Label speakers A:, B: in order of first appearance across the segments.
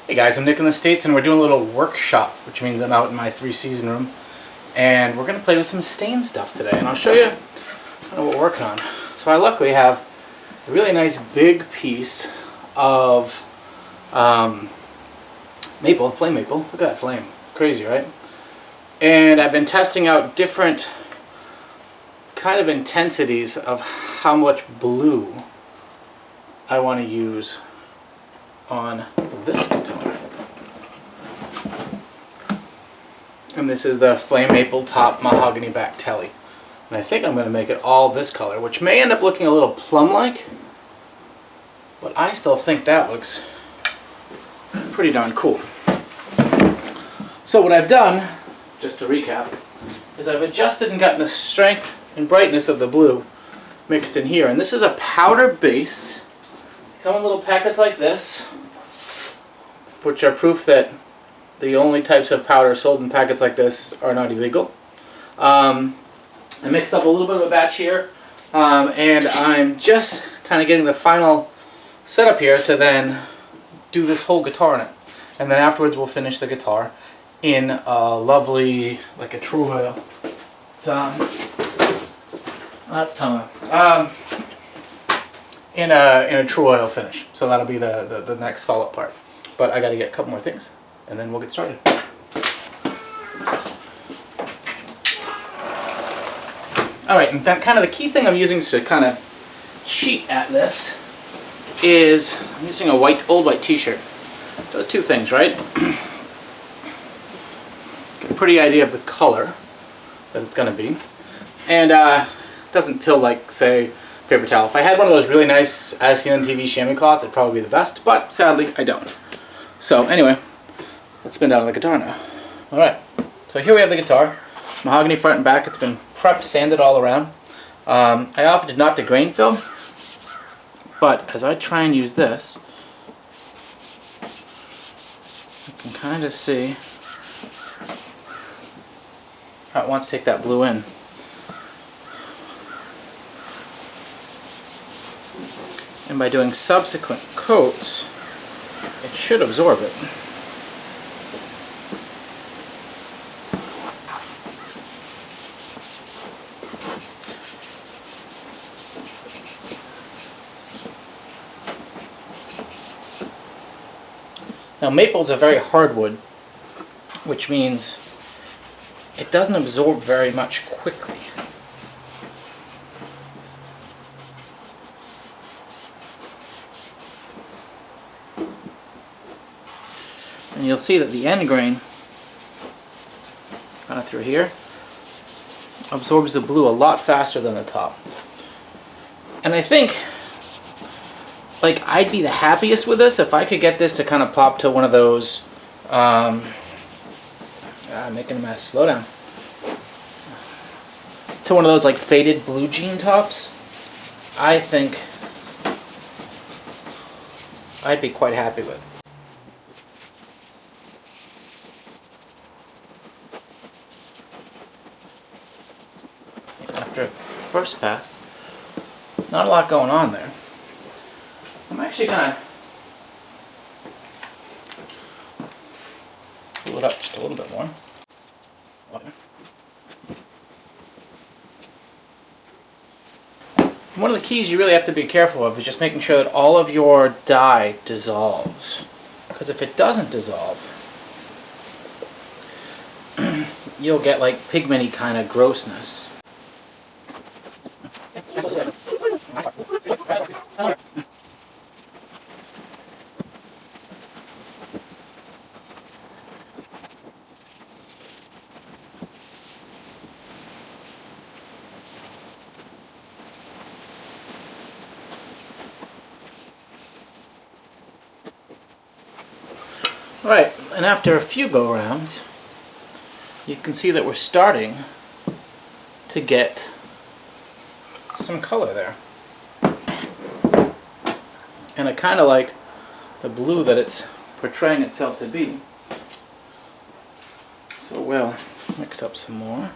A: Hey guys, I'm Nick in the States and we're doing a little workshop, which means I'm out in my 3-season room and we're going to play with some stain stuff today, and I'll show you kind of what we're working on. So I luckily have a really nice big piece of maple, flame maple. Look at that flame. Crazy, right? And I've been testing out different kind of intensities of how much blue I want to use on this guitar. And this is the flame maple top mahogany back telly. And I think I'm going to make it all this color, which may end up looking a little plum-like, but I still think that looks pretty darn cool. So what I've done, just to recap, is I've adjusted and gotten the strength and brightness of the blue mixed in here. And this is a powder base. Come in little packets like this, which are proof that the only types of powder sold in packets like this are not illegal. I mixed up a little bit of a batch here, and I'm just kind of getting the final setup here to then do this whole guitar in it. And then afterwards we'll finish the guitar in a lovely, like a true oil. That's Tama. In a true oil finish. So that'll be the next follow-up part. But I got to get a couple more things, and then we'll get started. Alright, and then kind of the key thing I'm using to kind of cheat at this is I'm using a old white t-shirt. It does two things, right? Get a pretty idea of the color that it's going to be. And it doesn't peel like, say, paper towel. If I had one of those really nice, as seen on TV, chamois cloths, it'd probably be the best, but sadly, I don't. So anyway, let's spin down on the guitar now. Alright, so here we have the guitar. Mahogany front and back. It's been prepped, sanded all around. I opted not to grain fill, but as I try and use this, you can kind of see how it wants to take that blue in. And by doing subsequent coats, it should absorb it. Now maple is a very hard wood, which means it doesn't absorb very much quickly. And you'll see that the end grain, kind of through here, absorbs the blue a lot faster than the top. And I think, like, I'd be the happiest with this if I could get this to kind of pop to one of those, making a mess, slow down. To one of those, like, faded blue jean tops. I think I'd be quite happy with. After first pass, not a lot going on there. I'm actually gonna pull it up just a little bit more. One of the keys you really have to be careful of is just making sure that all of your dye dissolves. Because if it doesn't dissolve, you'll get like pigmenty kind of grossness. Right, and after a few go-rounds, you can see that we're starting to get some color there. And I kind of like the blue that it's portraying itself to be. So we'll mix up some more.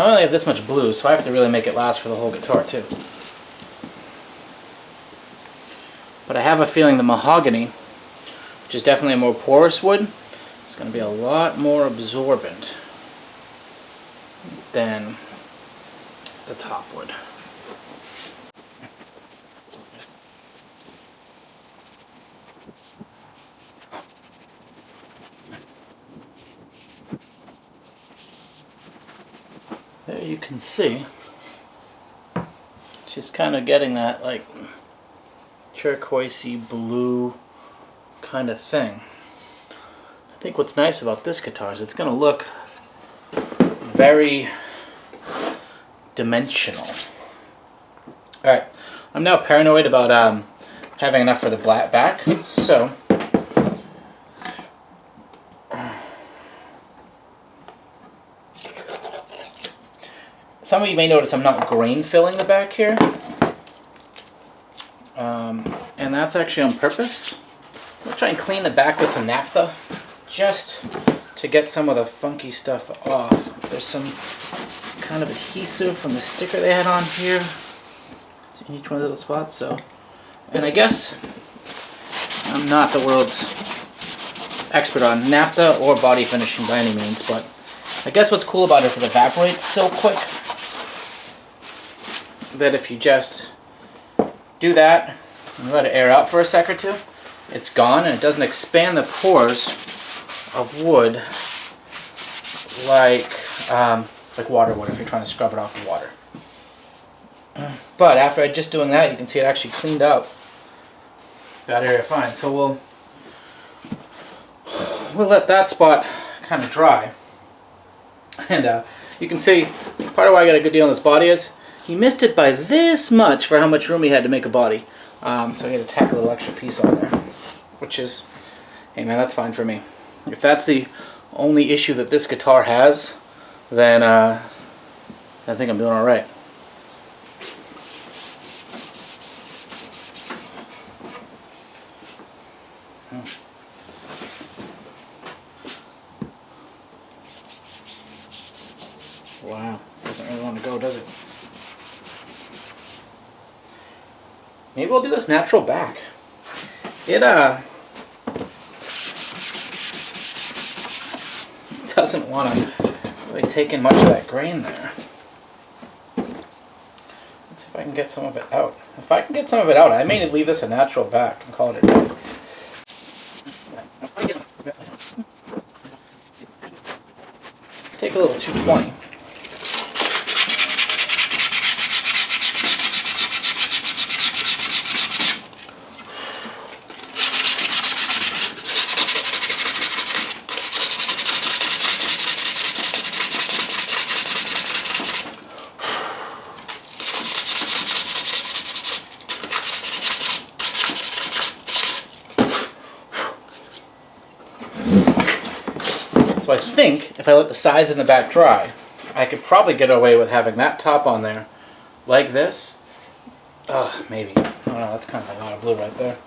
A: I only have this much blue, so I have to really make it last for the whole guitar too. But I have a feeling the mahogany, which is definitely a more porous wood, is going to be a lot more absorbent than the top wood. There you can see, just kind of getting that like turquoisey blue kind of thing. I think what's nice about this guitar is it's going to look very dimensional. Alright, I'm now paranoid about having enough for the black back, so some of you may notice I'm not grain filling the back here, and that's actually on purpose. I'm going to try and clean the back with some naphtha just to get some of the funky stuff off. There's some kind of adhesive from the sticker they had on here in each one of the little spots. So, and I guess I'm not the world's expert on naphtha or body finishing by any means, but I guess what's cool about it is it evaporates so quick that if you just do that and let it air out for a sec or two, it's gone, and it doesn't expand the pores of wood like water would if you're trying to scrub it off with water. But after just doing that, you can see it actually cleaned up that area fine. So we'll let that spot kind of dry, and you can see part of why I got a good deal on this body is he missed it by this much for how much room he had to make a body. So he had to tack a little extra piece on there, which is, hey man, that's fine for me. If that's the only issue that this guitar has, then I think I'm doing all right. Wow, doesn't really want to go, does it? Maybe we'll do this natural back. It doesn't want to really take in much of that grain there. Let's see if I can get some of it out. If I can get some of it out, I may leave this a natural back and call it a day. Take a little 220. So I think if I let the sides and the back dry, I could probably get away with having that top on there like this. Maybe. I don't know, that's kind of a lot of blue right there.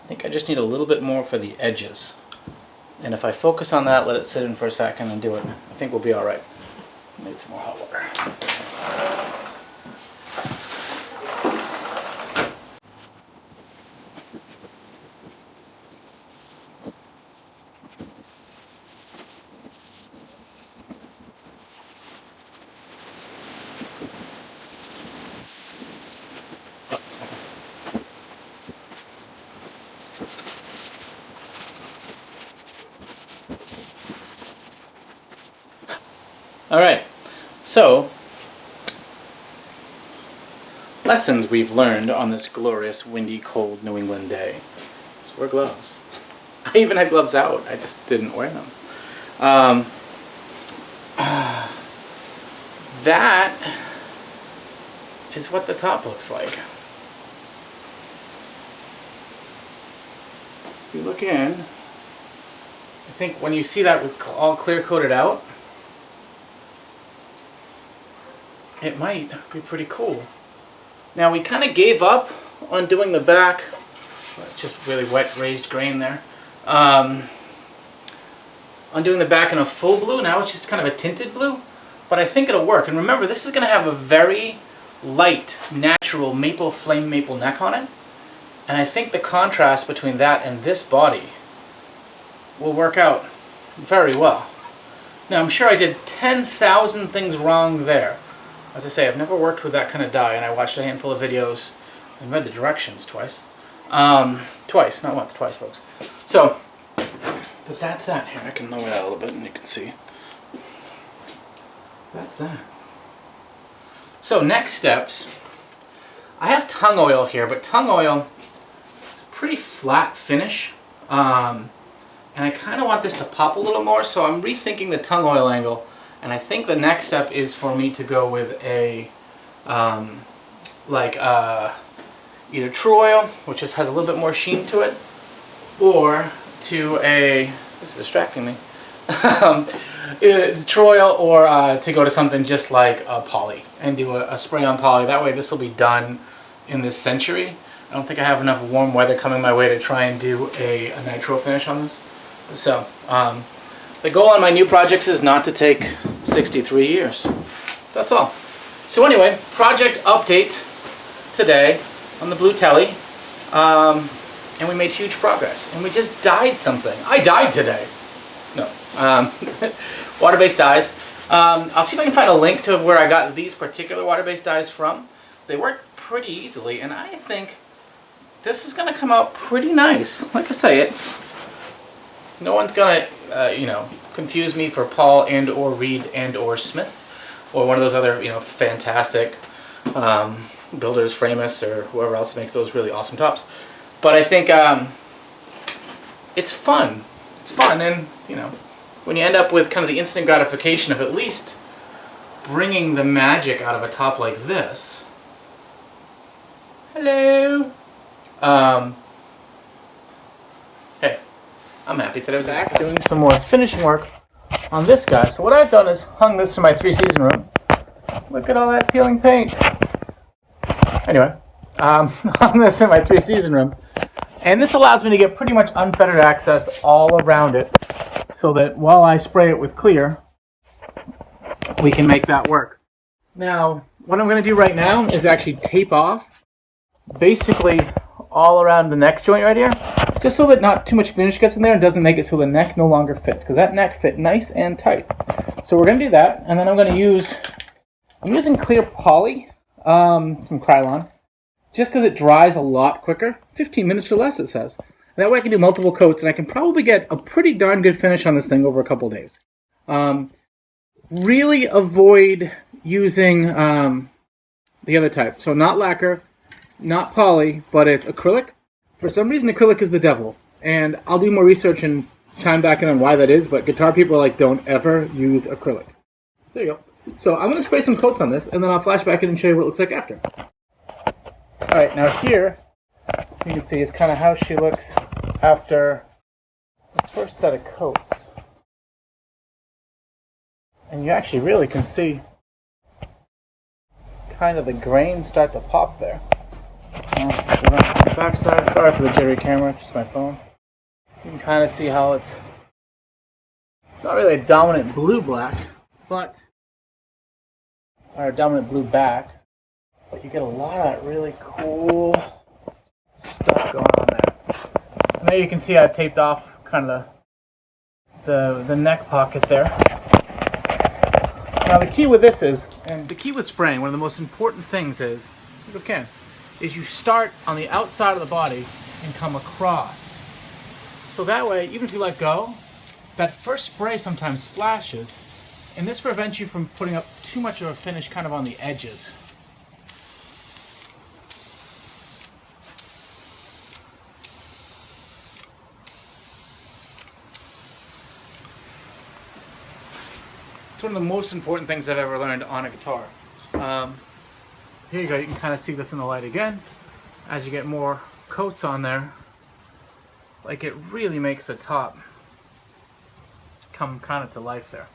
A: I think I just need a little bit more for the edges. And if I focus on that, let it sit in for a second and do it, I think we'll be alright. Need some more hot water. Alright, so lessons we've learned on this glorious, windy, cold New England day. Let's wear gloves. I even had gloves out, I just didn't wear them. That is what the top looks like. If you look in, I think when you see that all clear coated out, it might be pretty cool. Now we kind of gave up on doing the back. It's just really wet raised grain there. On doing the back in a full blue. Now it's just kind of a tinted blue, but I think it'll work. And remember, this is going to have a very light, natural flame maple neck on it. And I think the contrast between that and this body will work out very well. Now I'm sure I did 10,000 things wrong there. As I say, I've never worked with that kind of die, and I watched a handful of videos and read the directions twice. Twice, not once, twice, folks. So, but that's that. Here, I can lower that a little bit and you can see. That's that. So next steps, I have tung oil here, but tung oil is a pretty flat finish. And I kind of want this to pop a little more, so I'm rethinking the tung oil angle. And I think the next step is for me to go with a, either true oil, which just has a little bit more sheen to it, or to a, this is distracting me, true oil, or to go to something just like a poly and do a spray on poly. That way this will be done in this century. I don't think I have enough warm weather coming my way to try and do a nitro finish on this. So, the goal on my new projects is not to take 63 years. That's all. So anyway, project update today on the blue telly. And we made huge progress. And we just dyed something. I died today. No. Water-based dyes. I'll see if I can find a link to where I got these particular water-based dyes from. They work pretty easily, and I think this is going to come out pretty nice. Like I say, no one's going to, confuse me for Paul and or Reed and or Smith, or one of those other, fantastic builders, Framus, or whoever else makes those really awesome tops. But I think it's fun. It's fun, and when you end up with kind of the instant gratification of at least bringing the magic out of a top like this. Hello. Hey, I'm happy that I was back doing some more finishing work on this guy. So what I've done is hung this to my 3-season room. Look at all that peeling paint. Anyway, hung this in my 3-season room. And this allows me to get pretty much unfettered access all around it, so that while I spray it with clear, we can make that work. Now, what I'm going to do right now is actually tape off basically all around the neck joint right here, just so that not too much finish gets in there and doesn't make it so the neck no longer fits, because that neck fit nice and tight. So we're going to do that, and then I'm using clear poly from Krylon, just because it dries a lot quicker, 15 minutes or less it says. And that way I can do multiple coats, and I can probably get a pretty darn good finish on this thing over a couple days. Really avoid using the other type. So not lacquer, not poly, but it's acrylic. For some reason, acrylic is the devil. And I'll do more research and chime back in on why that is, but guitar people are like, don't ever use acrylic. There you go. So I'm going to spray some coats on this, and then I'll flash back in and show you what it looks like after. Alright, now here, you can see is kind of how she looks after the first set of coats. And you actually really can see kind of the grain start to pop there. Backside. Sorry for the jittery camera, just my phone. You can kind of see how it's not really a dominant blue-black, but or a dominant blue back, but you get a lot of that really cool stuff going on there. And there you can see I taped off kind of the neck pocket there. Now the key with this is, and the key with spraying, one of the most important things is, is you start on the outside of the body and come across. So that way, even if you let go, that first spray sometimes splashes, and this prevents you from putting up too much of a finish kind of on the edges. It's one of the most important things I've ever learned on a guitar. here you go, you can kind of see this in the light again. As you get more coats on there, like it really makes the top come kind of to life there.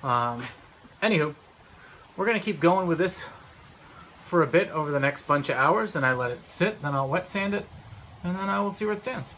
A: Anywho, we're gonna keep going with this for a bit over the next bunch of hours, then I let it sit, then I'll wet sand it, and then I will see where it stands.